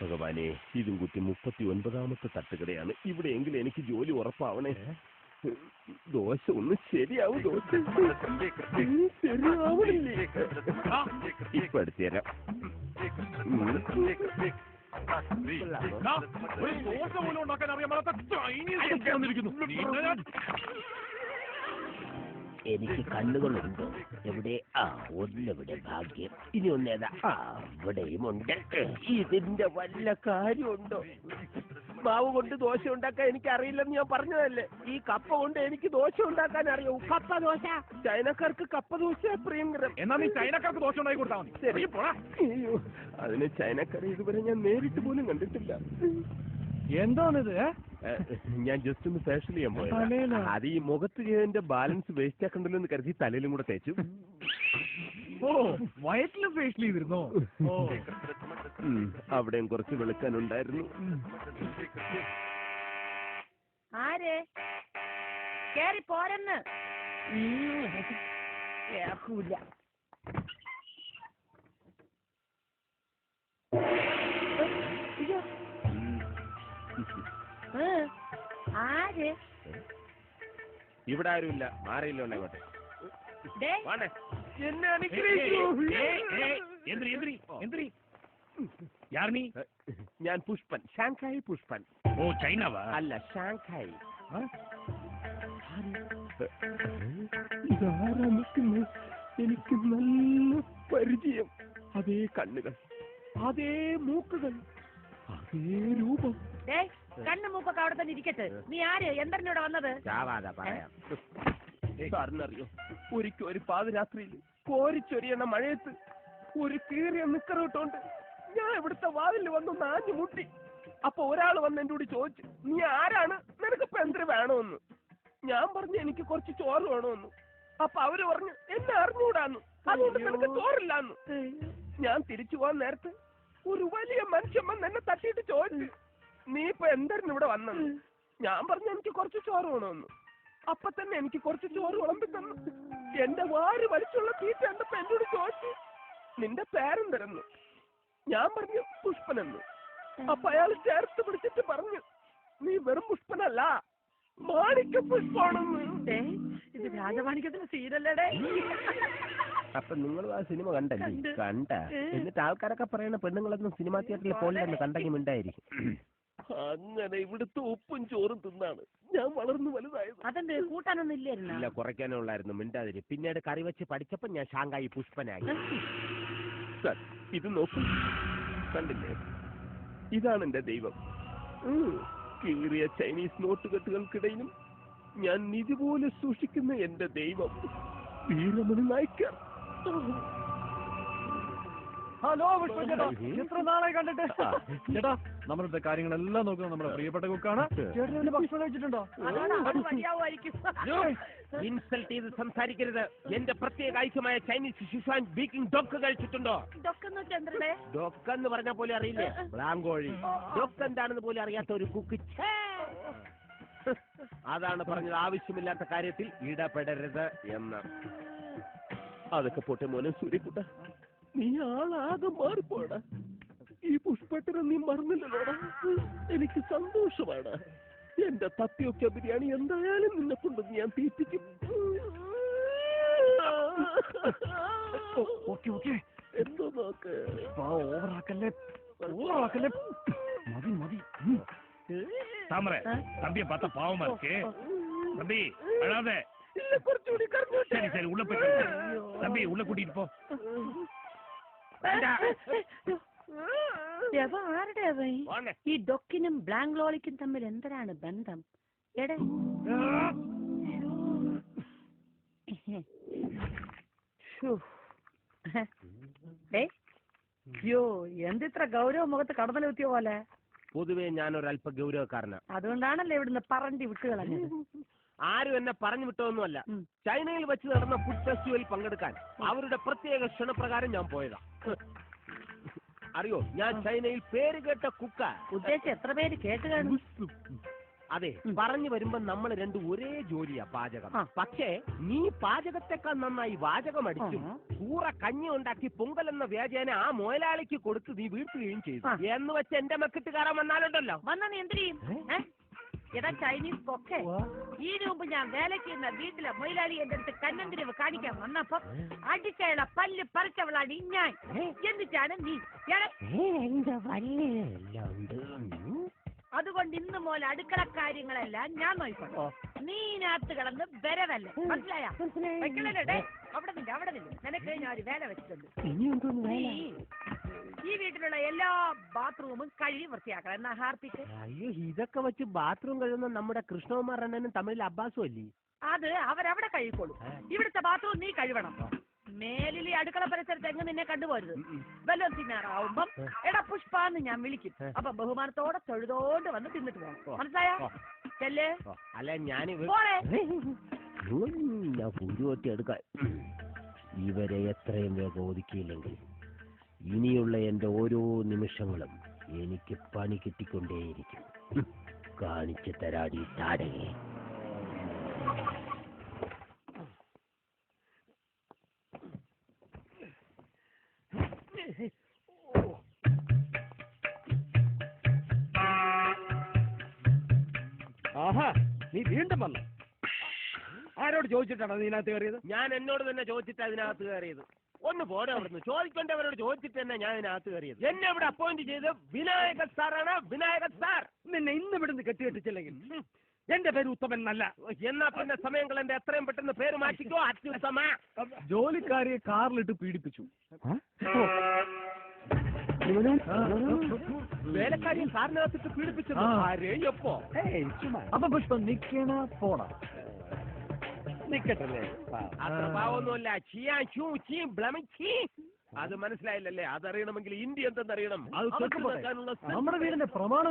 ഭഗവാനെ, ഇതും കുത്തി 39ാമത്തെ തട്ടുകടയാണ്. ഇവിടെയെങ്കിലും എനിക്ക് ജോലി ഉറപ്പാവണേ. ദോശ ഒന്ന് ശരിയാവും. ദോശ ശരിയാവണില്ലേ? ഇപ്പൊ എടുത്തുതരാം. ദോശ പോലും ഉണ്ടാക്കാൻ അറിയാൻ ചൈനീസ്. എനിക്ക് കണ്ണുകളുണ്ടോ? എവിടെ? ഒന്നെവിടെ? ഭാഗ്യം. ഇനി ഒന്നേതാ? അവിടെയും ഉണ്ട്. ഇതിന്റെ വല്ല കാര്യമുണ്ടോ? മാവ് കൊണ്ട് ദോശ ഉണ്ടാക്കാൻ എനിക്ക് അറിയില്ലെന്ന് ഞാൻ പറഞ്ഞതല്ലേ. ഈ കപ്പ കൊണ്ട് എനിക്ക് ദോശ ഉണ്ടാക്കാൻ അറിയൂ. കപ്പ ദോശ. ചൈനക്കാർക്ക് കപ്പ ദോശ പ്രിയങ്കരം. എന്നാ നീ ചൈനക്കാർക്ക് ദോശ ഉണ്ടാക്കി കൊടുത്താൽ മതി. ശരി. അയ്യോ, അതിന് ചൈനക്കാരെ ഇതുവരെ ഞാൻ നേരിട്ട് പോലും കണ്ടിട്ടില്ല. എന്താണിത്? ഞാൻ ജസ്റ്റ് ഒന്ന് ഫേഷ്യൽ ചെയ്യാൻ പോയത്. അത് ഈ മുഖത്ത് ചെയ്തതിന്റെ ബാലൻസ് വേസ്റ്റ് ആക്കണ്ടല്ലോ എന്ന് കരുതി തലയിലും കൂടെ തേച്ചു. ഓ, വയറ്റിലും ഫേഷ്യൽ ചെയ്തിരുന്നോ? അവിടെയും കുറച്ച് വെളുക്കാനുണ്ടായിരുന്നു. ആരെ കേറി പോരെന്ന് കേൾക്കൂല. ആര്? ഇവിടെ ആരുമില്ല. ആരെയില്ല അങ്ങോട്ടെ. ഞാൻ പുഷ്പൻ, ഷാങ്ഹായ് പുഷ്പൻ. ഓ, ചൈനവ അല്ല, ഷാങ്ഹായ്. എനിക്ക് നല്ല പരിചയം. അതേ കണ്ണുകൾ, അതേ മൂക്കുകൾ, അതേ രൂപം. കണ്ണു മൂക്കൊക്കെ അവിടെ തന്നെ ഇരിക്കട്ടെ. നീ ആര്? എന്തിനോട് വന്നത്? പറയാം. സാറിനറിയോ, ഒരിക്കൽ ഒരു പാതിരാത്രിയിൽ കോരിച്ചൊരിയണ മഴയത്ത് ഒരു കീറിയ നിക്കറിട്ടോണ്ട് ഞാൻ ഇവിടുത്തെ വാതിൽ വന്ന് നാഞ്ഞു മുട്ടി. അപ്പൊ ഒരാൾ വന്ന് എന്റെ കൂടി ചോദിച്ചു, നീ ആരാണ്? നിനക്കിപ്പോ എന്തിനു വേണമെന്ന്. ഞാൻ പറഞ്ഞു, എനിക്ക് കുറച്ച് ചോറ് വേണമെന്ന്. അപ്പൊ അവര് പറഞ്ഞു, എന്നെ അറിഞ്ഞുകൂടാന്ന്, അതുകൊണ്ട് നിനക്ക് ചോറില്ലാന്ന്. ഞാൻ തിരിച്ചു പോകാൻ നേരത്ത് ഒരു വലിയ മനുഷ്യൻ വന്ന് എന്നെ തട്ടിയിട്ട് ചോദിച്ചു, നീ ഇപ്പൊ എന്തായിരുന്നു ഇവിടെ വന്നത്? ഞാൻ പറഞ്ഞു, എനിക്ക് കുറച്ച് ചോറ് വേണമെന്ന്. അപ്പൊ തന്നെ എനിക്ക് കുറച്ച് ചോറ് വിളമ്പി തന്നു. എന്റെ വാര് വലിച്ചുള്ള തീറ്റ കണ്ടപ്പോ എന്നോട് ചോദിച്ചു, നിന്റെ പേരെന്തരെന്ന്? ഞാൻ പറഞ്ഞു, പുഷ്പനെന്ന്. അപ്പൊ അയാൾ ചേർത്ത് പിടിച്ചിട്ട് പറഞ്ഞു, നീ വെറും പുഷ്പനല്ല, മാണിക്യ പുഷ്പാണെന്ന്. ഇത് രാജമാണിക്യത്തിന്റെ സീനല്ലേടേ? അപ്പൊ നിങ്ങൾ ആ സിനിമ കണ്ടല്ലേ? കണ്ട. എന്നിട്ട് ആൾക്കാരൊക്കെ പറയണ പെണ്ണുങ്ങളൊന്നും സിനിമാ തിയേറ്ററിൽ പോലെന്ന് കണ്ടെങ്കിൽ മിണ്ടായിരിക്കും. അങ്ങനെ ഇവിടുത്തെ ഉപ്പും ചോറും തിന്നാണ് ഞാൻ വളർന്നു വലുതായത്. അതെന്ത് കൂട്ടാനൊന്നും ഇല്ലായിരുന്നു? ഇല്ല, കുറയ്ക്കാനുള്ളായിരുന്നു. മിണ്ടാതിരി. പിന്നീട് കറി വെച്ച് പഠിച്ചപ്പോ ഞാൻ ഷാങ്ഹായ് പുഷ്പനായി. സാർ, ഇത് നോക്കൂ, കണ്ടില്ലേ? ഇതാണ് എന്റെ ദൈവം. കീറിയ ചൈനീസ് നോട്ടുകെട്ടുകൾക്കിടയിലും ഞാൻ നിധി പോലെ സൂക്ഷിക്കുന്ന എന്റെ ദൈവം വീരമണി നായ്ക്കർ. ഹലോ പുഷ്പൻ ചേട്ടാ, എത്ര നാളായി കണ്ടിട്ട്. ചേട്ടാ, നമ്മളുടെ കാര്യങ്ങളെല്ലാം നോക്കുന്നത് നമ്മുടെ പ്രിയപ്പെട്ട കുക്കാണ്. ചേട്ടൻ ഭക്ഷണം കഴിച്ചിട്ടുണ്ടോ? ഇൻസൾട്ട് ചെയ്ത് സംസാരിക്കരുത്. എന്റെ പ്രത്യേക ഐറ്റമായ ചൈനീസ് ഷിഷാൻ ബീക്കിംഗ് ഡോക്ക് കഴിച്ചിട്ടുണ്ടോ? ഡോക്കെന്ന് പറഞ്ഞ പോലെ അറിയില്ലേ? ബ്ലാങ്കോഴി. ഡോക്ക് എന്താണെന്ന് പോലും അറിയാത്ത ഒരു കുക്ക്. അതാണ് പറഞ്ഞത്, ആവശ്യമില്ലാത്ത കാര്യത്തിൽ ഇടപെടരുത് എന്ന്. അതൊക്കെ പോട്ടെ മോനെ സൂര്യക്കുട്ട, നീ ആളാകെ മാറിപ്പോടാ. ഈ പുഷ്പട്ടിനെ നീ മറന്നില്ലല്ലോടാ. എനിക്ക് സന്തോഷമാണ്. എന്റെ തപ്പിയൊക്കെ ബിരിയാണി എന്തായാലും നിന്നെ കൊണ്ടൊന്ന് ഞാൻ തീറ്റിക്കും. എന്തോ നോക്ക്, ഓവറാക്കല്ലേ. മതി മതി. താമര തമ്പിയെ பார்த்தா பாவமா இருக்கு. தம்பி அழாத. இல்ல, കുറച്ചുകൂടി കരഞ്ഞോട്ടെ. சரி சரி, உள்ள போய் தம்பி உள்ள கூட்டிட்டு போ. ആരുടെ ഈ ഡൊക്കിനും ബ്ലാങ്ക് ലോളിക്കും തമ്മിൽ എന്തിനാണ് ബന്ധം? എടേ യോ, എന്തിത്ര ഗൗരവ മുഖത്ത് കടന്നലെത്തിയ പോലെ. പൊതുവേ ഞാനൊരല്പ ഗൗരവക്കാരനാണ്. അതുകൊണ്ടാണല്ലേ ഇവിടുന്ന് പറഞ്ഞ് വിട്ടുകളഞ്ഞത്. ആരും എന്നെ പറഞ്ഞു വിട്ടതൊന്നുമല്ല. ചൈനയിൽ വെച്ച് നടന്ന ഫുഡ് ഫെസ്റ്റിവലിൽ പങ്കെടുക്കാൻ അവരുടെ പ്രത്യേക ക്ഷണപ്രകാരം ഞാൻ പോയതാ. അറിയോ, ഞാൻ ചൈനയിൽ പേര് കേട്ട കുക്ക. ഉദ്ദേശിച്ച് എത്ര പേര് കേട്ട് കാണും? അതെ, പറഞ്ഞു വരുമ്പോ നമ്മൾ രണ്ടും ഒരേ ജോലിയാ, പാചകം. പക്ഷേ നീ പാചകത്തെക്കാൾ നന്നായി വാചകം അടിച്ചും കൂറ കഞ്ഞി ഉണ്ടാക്കി പൊങ്കൽ എന്ന വ്യാജേന ആ മുതലാളിക്ക് കൊടുത്ത് നീ വീഴ്ത്തുകയും ചെയ്തു. എന്ന് വെച്ച് എന്റെ മക്കിട്ട് കയറാൻ വന്നാലുണ്ടല്ലോ. വന്നാ നീ എന്ത് ചെയ്യും? എടാ ചൈനീസ് കൊക്കെ, ഇതിനു മുമ്പ് ഞാൻ വേലയ്ക്ക് ചെയ്യുന്ന വീട്ടിലെ മൊയിലാളി എന്റെ അടുത്ത് കന്നന്തിരിവ് കാണിക്കാൻ വന്നപ്പോ അടിച്ചയാളെ പല്ല് പറിച്ചവളാണ് ഞാൻ. എന്നിട്ടാണ് നീ അതുകൊണ്ട് ഇന്ന് മോലെ അടുക്കള കാര്യങ്ങളെല്ലാം ഞാൻ നോക്കോ. നീ ഇതിനകത്ത് കിടന്ന് വരവല്ലേ, മനസ്സിലായ? അവിടെ നില്ല നിനക്ക് ഞാൻ ഒരു വേല വെച്ചിട്ടുണ്ട്. ഈ വീട്ടിലുള്ള എല്ലാ ബാത്റൂമും കഴുകി വൃത്തിയാക്കണം. എന്നാ ഹാർപ്പിക്ക്. അയ്യോ, ഇതൊക്കെ വെച്ച് ബാത്റൂം കഴുകുന്ന നമ്മുടെ കൃഷ്ണകുമാർ അണ്ണനും തമിഴിൽ അബ്ബാസും അല്ലേ? അത് അവരവിടെ കഴിക്കോളൂ. ഇവിടുത്തെ ബാത്റൂം നീ കഴിവണം. മേലിൽ അടുക്കള പരിസരത്ത് എങ്ങും നിന്നെ കണ്ടുപോരുത്. വല്ലതും തിന്നാറാവുമ്പം എടാ പുഷ്പാന്ന് ഞാൻ വിളിക്കും. അപ്പൊ ബഹുമാനത്തോടെ തൊഴുതോണ്ട് വന്ന് തിന്നിട്ട് പോകണം. മനസ്സിലായോ? ചെല്ലേ. അല്ല ഞാൻ പുരുവത്തി എടുക്കാൻ ഇവരെ എത്രയും വേഗം ഒതുക്കിയില്ലെങ്കിൽ ഇനിയുള്ള എന്റെ ഓരോ നിമിഷങ്ങളും എനിക്ക് പണി കിട്ടിക്കൊണ്ടേയിരിക്കും. കാണിച്ചു തരാടി താടകെ. ആഹാ, നീ വീണ്ടും വന്നു. ആരോട് ചോദിച്ചിട്ടാണോ നീ ഇതിനകത്ത് കയറിയത്? ഞാൻ എന്നോട് തന്നെ ചോദിച്ചിട്ട് അതിനകത്ത് കയറിയത്. ഒന്ന് പോടെ അവിടുന്ന്. ചോദിക്കേണ്ടവരോട് ചോദിച്ചിട്ട് തന്നെ ഞാൻ ഇതിനകത്ത് കയറിയത്. എന്നെ ഇവിടെ അപ്പോയിന്റ് ചെയ്ത് വിനായകൻ സാറാണ്. വിനായകൻ സാർ നിന്നെ ഇന്ന് ഇവിടുന്ന് കെട്ടിയെട്ടിച്ചില്ലെങ്കിൽ എന്റെ പേര് ഉത്തമൻ എന്നല്ല. എന്നാ പിന്നെ സമയങ്ങൾ എന്റെ എത്രയും പെട്ടെന്ന് പേര് മാറ്റിക്കോ. അത്യുത്തമ. ജോലിക്കാരിയെ കാറിലിട്ട് പീഡിപ്പിച്ചു. വേലക്കാരിയെ കാറിനകത്തിട്ട് പീഡിപ്പിച്ചത് ആരേ എപ്പോ? അപ്പൊ പുഷ്പം നിക്കണ പോണ നിക്കട്ടല്ലേ? അത്ര പാവൊന്നുമല്ല. അത് മനസ്സിലായില്ലല്ലേ? അതറിയണമെങ്കിൽ ഇന്ത്യ എന്തെന്നറിയണം. നമ്മുടെ വീടിന്റെ പ്രമാണം